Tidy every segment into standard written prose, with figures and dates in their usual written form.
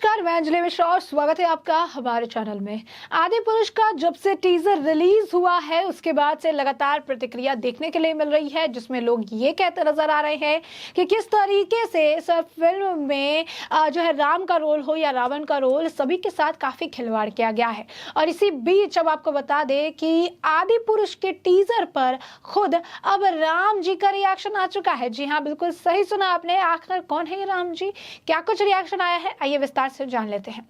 नमस्कार, मैं अंजलि मिश्रा और स्वागत है आपका हमारे चैनल में। आदि पुरुष का जब से टीजर रिलीज हुआ है उसके बाद से लगातार प्रतिक्रिया देखने के लिए मिल रही है, जिसमें लोग ये कहते नजर आ रहे हैं कि किस तरीके से इस फिल्म में जो है राम का रोल हो या रावण का रोल, सभी के साथ काफी खिलवाड़ किया गया है। और इसी बीच अब आपको बता दें कि आदि पुरुष के टीजर पर खुद अब राम जी का रिएक्शन आ चुका है। जी हाँ, बिल्कुल सही सुना आपने। आखिर कौन है ये राम जी, क्या कुछ रिएक्शन आया है, आइए विस्तार से जान लेते हैं।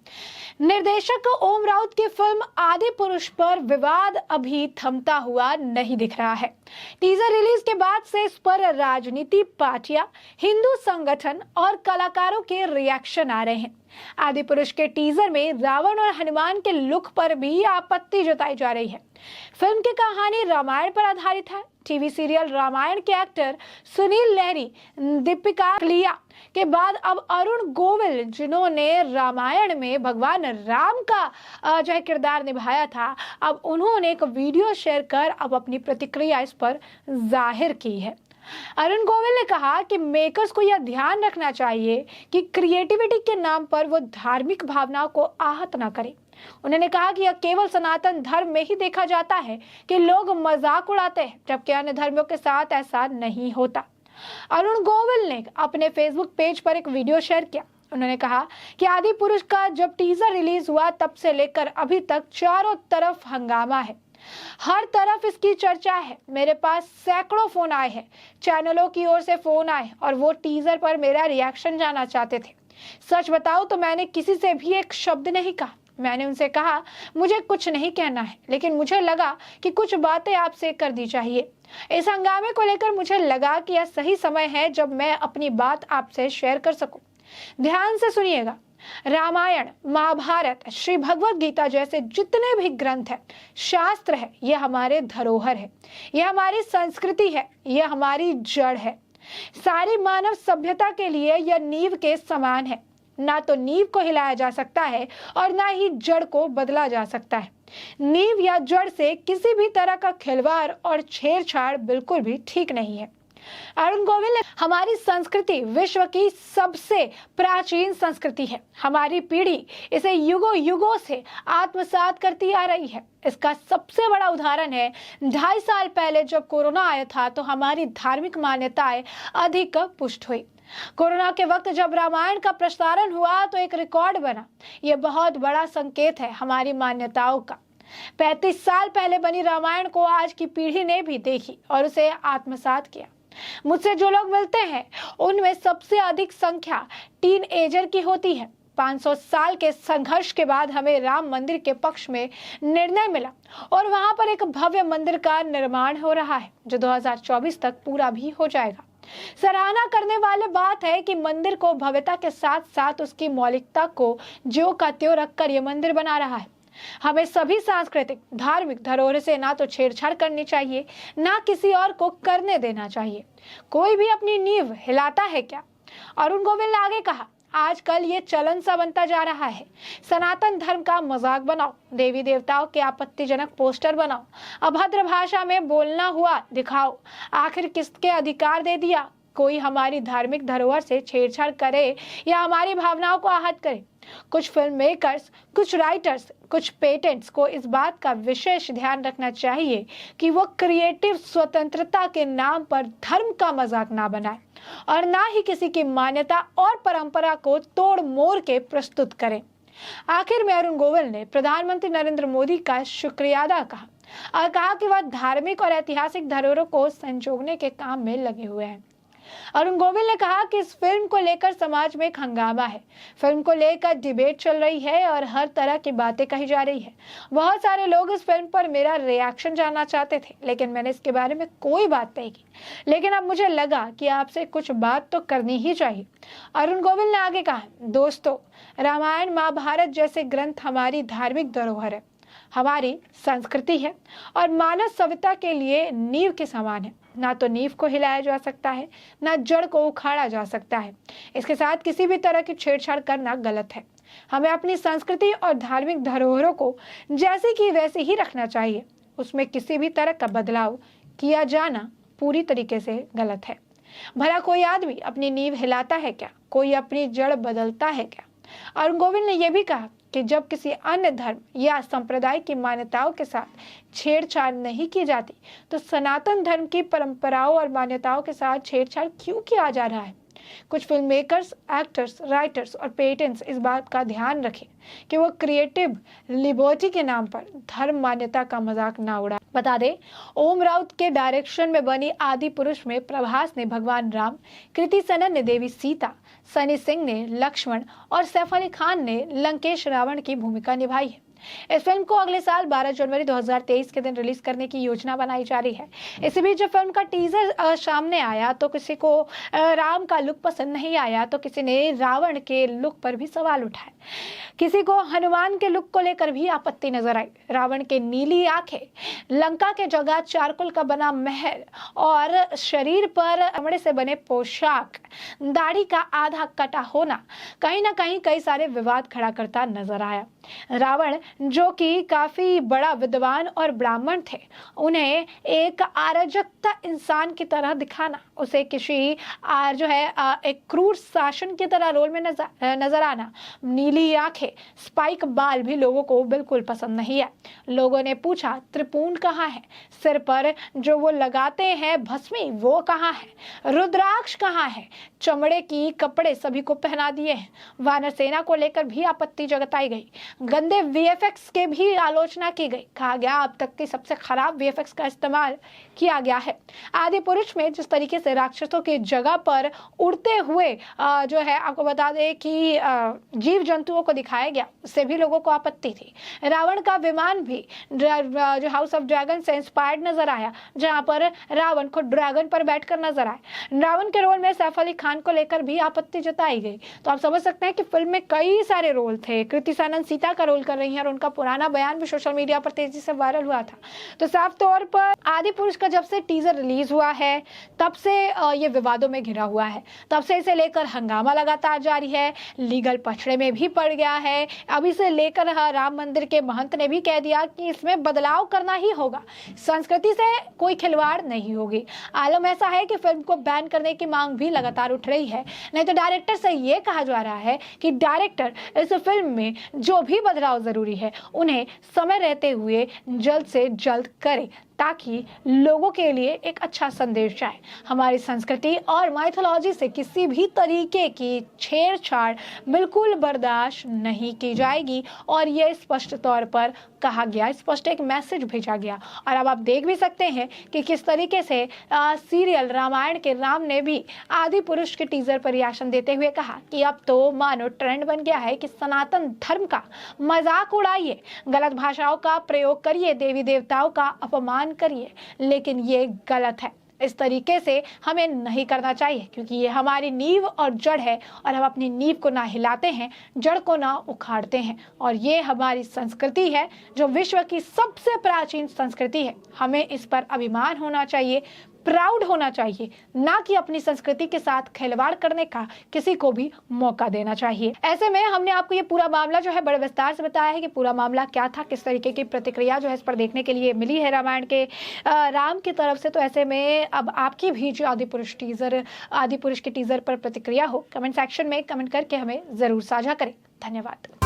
निर्देशक ओम राउत की फिल्म आदि पुरुष पर विवाद अभी थमता हुआ नहीं दिख रहा है। टीजर रिलीज के बाद से इस पर राजनीति पार्टियां, हिंदू संगठन और कलाकारों के रिएक्शन आ रहे हैं। आदि पुरुष के टीजर में रावण और हनुमान के लुक पर भी आपत्ति जताई जा रही है। फिल्म की कहानी रामायण पर आधारित है। टीवी सीरियल रामायण के एक्टर सुनील लहरी, दीपिका लिया के बाद अब अरुण गोविल, जिन्होंने रामायण में भगवान राम का जो है किरदार निभाया था, अब उन्होंने एक वीडियो शेयर कर अब अपनी प्रतिक्रिया इस पर जाहिर की है। अरुण गोविल ने कहा कि मेकर्स को यह ध्यान रखना चाहिए कि क्रिएटिविटी के नाम पर वो धार्मिक भावनाओं को आहत ना करें। उन्होंने कहा कि यह केवल सनातन धर्म में ही देखा जाता है कि लोग मजाक उड़ाते हैं, जबकि अन्य धर्मों के साथ ऐसा नहीं होता। अरुण गोविल ने अपने फेसबुक पेज पर एक वीडियो शेयर किया। उन्होंने कहा कि आदि पुरुष का जब टीजर रिलीज हुआ तब से लेकर अभी तक चारों तरफ हंगामा है, हर तरफ इसकी चर्चा है। मेरे पास सैकड़ों फोन आए हैं, चैनलों की ओर से फोन आए और वो टीजर पर मेरा रिएक्शन जानना चाहते थे। सच बताओ तो मैंने किसी से भी एक शब्द नहीं कहा। मैंने उनसे कहा मुझे कुछ नहीं कहना है, लेकिन मुझे लगा कि कुछ बातें आपसे कर दी चाहिए। इस हंगामे को लेकर मुझे लगा कि यह सही समय है जब मैं अपनी बात आपसे शेयर कर सकूं। ध्यान से सुनिएगा। रामायण, महाभारत, श्री भगवत गीता जैसे जितने भी ग्रंथ है, शास्त्र है, ये हमारे धरोहर है, ये हमारी संस्कृति है, ये हमारी जड़ है। सारी मानव सभ्यता के लिए यह नींव के समान है। ना तो नींव को हिलाया जा सकता है और ना ही जड़ को बदला जा सकता है। नींव या जड़ से किसी भी तरह का खिलवाड़ और छेड़छाड़ बिल्कुल भी ठीक नहीं है। अरुण गोविल ने हमारी संस्कृति विश्व की सबसे प्राचीन संस्कृति है। हमारी पीढ़ी इसे युगों युगों से आत्मसात करती आ रही है। इसका सबसे बड़ा उदाहरण है 2.5 साल पहले जब कोरोना आया था तो हमारी धार्मिक मान्यताएं अधिक पुष्ट हुई। कोरोना के वक्त जब रामायण का प्रसारण हुआ तो एक रिकॉर्ड बना। यह बहुत बड़ा संकेत है हमारी मान्यताओं का। 35 साल पहले बनी रामायण को आज की पीढ़ी ने भी देखी और उसे आत्मसात किया। मुझसे जो लोग मिलते हैं उनमें सबसे अधिक संख्या टीन एजर की होती है। 500 साल के संघर्ष के बाद हमें राम मंदिर के पक्ष में निर्णय मिला और वहां पर एक भव्य मंदिर का निर्माण हो रहा है जो 2024 तक पूरा भी हो जाएगा। सराहना करने वाली बात है कि मंदिर को भव्यता के साथ साथ उसकी मौलिकता को ज्यों का त्यों रखकर यह मंदिर बना रहा है। हमें सभी सांस्कृतिक धार्मिक धरोहर से ना तो छेड़छाड़ करनी चाहिए, ना किसी और को करने देना चाहिए। कोई भी अपनी नींव हिलाता है क्या? अरुण गोविल ने आगे कहा, आजकल ये चलन सा बनता जा रहा है। सनातन धर्म का मजाक बनाओ, देवी देवताओं के आपत्तिजनक पोस्टर बनाओ, अभद्र भाषा में बोलना हुआ दिखाओ। आखिर किसके अधिकार दे दिया कोई हमारी धार्मिक धरोहर से छेड़छाड़ करे या हमारी भावनाओं को आहत करे? कुछ फिल्म मेकर्स, कुछ राइटर्स, कुछ पेटेंट्स को इस बात का विशेष ध्यान रखना चाहिए कि वो क्रिएटिव स्वतंत्रता के नाम पर धर्म का मजाक ना बनाए और ना ही किसी की मान्यता और परंपरा को तोड़ मोड़ के प्रस्तुत करें। आखिर में अरुण गोविल ने प्रधानमंत्री नरेंद्र मोदी का शुक्रिया अदा कहा और कहा कि वह धार्मिक और ऐतिहासिक धरोहरों को संजोने के काम में लगे हुए हैं। अरुण गोविल ने कहा कि इस फिल्म को लेकर समाज में एक हंगामा है। फिल्म को लेकर डिबेट चल रही है और हर तरह की बातें कही जा रही है। बहुत सारे लोग इस फिल्म पर मेरा रिएक्शन जानना चाहते थे, लेकिन मैंने इसके बारे में कोई बात नहीं की। लेकिन अब मुझे लगा कि आपसे कुछ बात तो करनी ही चाहिए। अरुण गोविल ने आगे कहा, दोस्तों, रामायण महाभारत जैसे ग्रंथ हमारी धार्मिक धरोहर है, हमारी संस्कृति है और मानव सभ्यता के लिए नींव के समान है। ना तो नींव को हिलाया जा सकता है, ना जड़ को उखाड़ा जा सकता है। इसके साथ किसी भी तरह की छेड़छाड़ करना गलत है। हमें अपनी संस्कृति और धार्मिक धरोहरों को जैसे कि वैसे ही रखना चाहिए। उसमें किसी भी तरह का बदलाव किया जाना पूरी तरीके से गलत है। भला कोई आदमी अपनी नींव हिलाता है क्या? कोई अपनी जड़ बदलता है क्या? अरुण गोविल ने यह भी कहा कि जब किसी अन्य धर्म या संप्रदाय की मान्यताओं के साथ छेड़छाड़ नहीं की जाती तो सनातन धर्म की परंपराओं और मान्यताओं के साथ छेड़छाड़ क्यों किया जा रहा है। कुछ फिल्म मेकर्स, एक्टर्स, राइटर्स और पेटेंट्स इस बात का ध्यान रखें कि वो क्रिएटिव लिबर्टी के नाम पर धर्म मान्यता का मजाक ना उड़ाए। बता दें, ओम राउत के डायरेक्शन में बनी आदि पुरुष में प्रभास ने भगवान राम, कृति सनन ने देवी सीता, सनी सिंह ने लक्ष्मण और सैफ अली खान ने लंकेश रावण की भूमिका निभाई है। इस फिल्म को अगले साल 12 जनवरी 2023 के दिन रिलीज करने की योजना बनाई जा रही है। इसी बीच जब फिल्म का टीजर सामने आया तो किसी को राम का लुक पसंद नहीं आया तो किसी ने रावण के लुक पर भी सवाल उठाए। किसी को हनुमान के लुक को लेकर भी आपत्ति नजर आई। रावण के नीली आंखें, लंका के जगह चारकोल का बना महल और शरीर पर चमड़े से बने पोशाक, दाढ़ी का आधा कटा होना कहीं ना कहीं कई सारे विवाद खड़ा करता नजर आया। रावण जो कि काफी बड़ा विद्वान और ब्राह्मण थे, उन्हें एक अराजकता इंसान की तरह दिखाना, उसे किसी एक क्रूर शासन की तरह रोल में नजर आना, नीली आंखें, स्पाइक बाल भी लोगों को बिल्कुल पसंद नहीं है। लोगों ने पूछा त्रिपूर्ण कहाँ है, सिर पर जो वो लगाते हैं भस्मी वो कहाँ है, रुद्राक्ष कहाँ है, चमड़े की कपड़े सभी को पहना दिए हैं। वानर सेना को लेकर भी आपत्ति जताई गई। गंदे वीएफएक्स के भी आलोचना की गई। कहा गया अब तक की सबसे खराब वीएफएक्स का इस्तेमाल किया गया है। आदि पुरुष में जिस तरीके से राक्षसों की जगह पर उड़ते हुए आपको बता दें कि जीव जंतुओं को दिखाया गया, उससे भी लोगों को आपत्ति थी। रावण का विमान भी जो हाउस ऑफ ड्रैगन से इंस्पायर्ड नजर आया, जहां पर रावण को ड्रैगन पर बैठकर नजर आया। रावण के रोल में सैफ अली खान को लेकर भी आपत्ति जताई गई। तो आप समझ सकते हैं कि फिल्म में कई सारे रोल थे। कृति सनन सीता का रोल कर रही हैं और उनका पुराना बयान भी सोशल मीडिया पर तेजी से वायरल हुआ था। तो साफ तौर पर आदि पुरुष का जब से टीजर रिलीज हुआ है तब से ये विवादों में घिरा हुआ है। तब से इसे लेकर हंगामा लगातार जारी है, लीगल पछड़े में भी पड़ गया है। अभी से लेकर राम मंदिर के महंत ने भी कह दिया कि इसमें बदलाव करना ही होगा, संस्कृति से कोई खिलवाड़ नहीं होगी। आलम ऐसा है कि फिल्म को बैन करने की मांग भी लगातार उठ रही है। नहीं तो डायरेक्टर से ये कहा जा रहा है कि डायरेक्टर इस फिल्म में जो भी बदलाव जरूरी है उन्हें समय रहते हुए जल्द से जल्द करे, ताकि लोगों के लिए एक अच्छा संदेश जाए। हमारी संस्कृति और माइथोलॉजी से किसी भी तरीके की छेड़छाड़ बिल्कुल बर्दाश्त नहीं की जाएगी और यह स्पष्ट तौर पर कहा गया, स्पष्ट एक मैसेज भेजा गया। और अब आप देख भी सकते हैं कि किस तरीके से सीरियल रामायण के राम ने भी आदि पुरुष के टीजर पर रिएक्शन देते हुए कहा कि अब तो मानो ट्रेंड बन गया है कि सनातन धर्म का मजाक उड़ाइए, गलत भाषाओं का प्रयोग करिए, देवी देवताओं का अपमान करिए, लेकिन ये गलत है। इस तरीके से हमें नहीं करना चाहिए, क्योंकि ये हमारी नींव और जड़ है और हम अपनी नींव को ना हिलाते हैं, जड़ को ना उखाड़ते हैं। और ये हमारी संस्कृति है जो विश्व की सबसे प्राचीन संस्कृति है। हमें इस पर अभिमान होना चाहिए, प्राउड होना चाहिए, ना कि अपनी संस्कृति के साथ खिलवाड़ करने का किसी को भी मौका देना चाहिए। ऐसे में हमने आपको ये पूरा मामला बड़े विस्तार से बताया है कि पूरा मामला क्या था, किस तरीके की प्रतिक्रिया इस पर देखने के लिए मिली है रामायण के राम की तरफ से। तो ऐसे में अब आपकी भी जो आदि पुरुष के टीजर पर प्रतिक्रिया हो, कमेंट सेक्शन में कमेंट करके हमें जरूर साझा करें। धन्यवाद।